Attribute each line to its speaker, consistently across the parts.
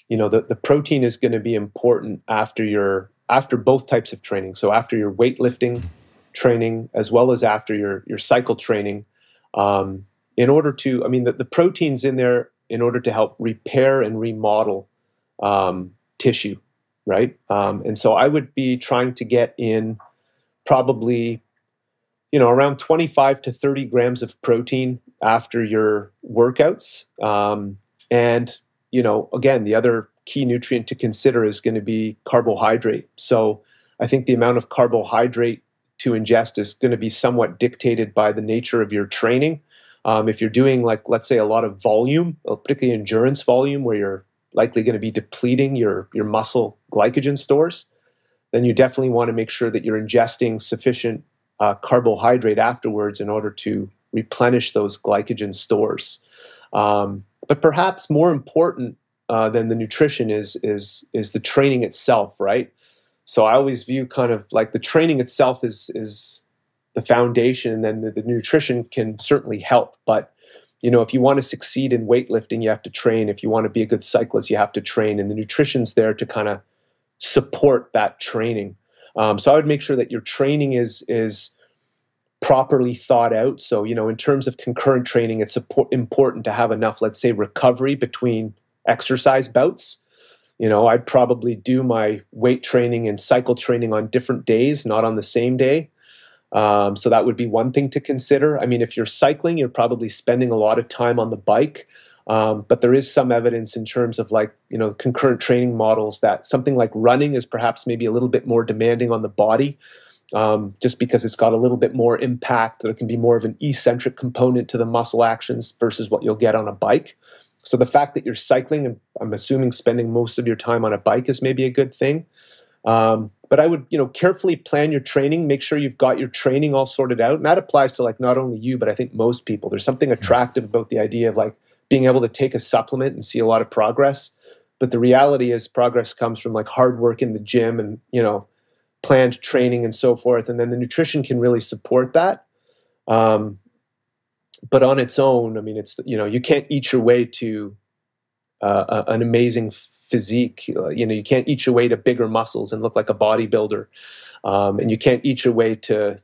Speaker 1: the protein is going to be important after both types of training. So after your weightlifting training as well as after your cycle training, in order to, the protein's in there in order to help repair and remodel tissue, right? And so I would be trying to get in probably, around 25 to 30 grams of protein after your workouts. And, again, the other key nutrient to consider is going to be carbohydrate. So I think the amount of carbohydrate to ingest is going to be somewhat dictated by the nature of your training. If you're doing, like, let's say, a lot of volume, particularly endurance volume, where you're likely going to be depleting your muscle glycogen stores, then you definitely want to make sure that you're ingesting sufficient carbohydrate afterwards in order to replenish those glycogen stores. But perhaps more important than the nutrition is the training itself, right? So I always view kind of like the training itself is the foundation, and then the nutrition can certainly help. But if you want to succeed in weightlifting, you have to train. If you want to be a good cyclist, you have to train, and the nutrition's there to kind of support that training. So I would make sure that your training is properly thought out. So, in terms of concurrent training, it's important to have enough, let's say, recovery between exercise bouts. I'd probably do my weight training and cycle training on different days, not on the same day. So that would be one thing to consider. If you're cycling, you're probably spending a lot of time on the bike. But there is some evidence in terms of concurrent training models that something like running is perhaps maybe a little bit more demanding on the body, just because it's got a little bit more impact. There can be more of an eccentric component to the muscle actions versus what you'll get on a bike. So the fact that you're cycling, and I'm assuming spending most of your time on a bike, is maybe a good thing. But I would, carefully plan your training, make sure you've got your training all sorted out. And that applies to not only you, but I think most people. There's something attractive about the idea of being able to take a supplement and see a lot of progress. But the reality is progress comes from hard work in the gym and, planned training and so forth. And then the nutrition can really support that. But on its own, it's, you can't eat your way to an amazing physique. You can't eat your way to bigger muscles and look like a bodybuilder. And you can't eat your way to,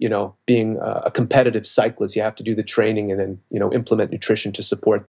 Speaker 1: being a competitive cyclist. You have to do the training and then, implement nutrition to support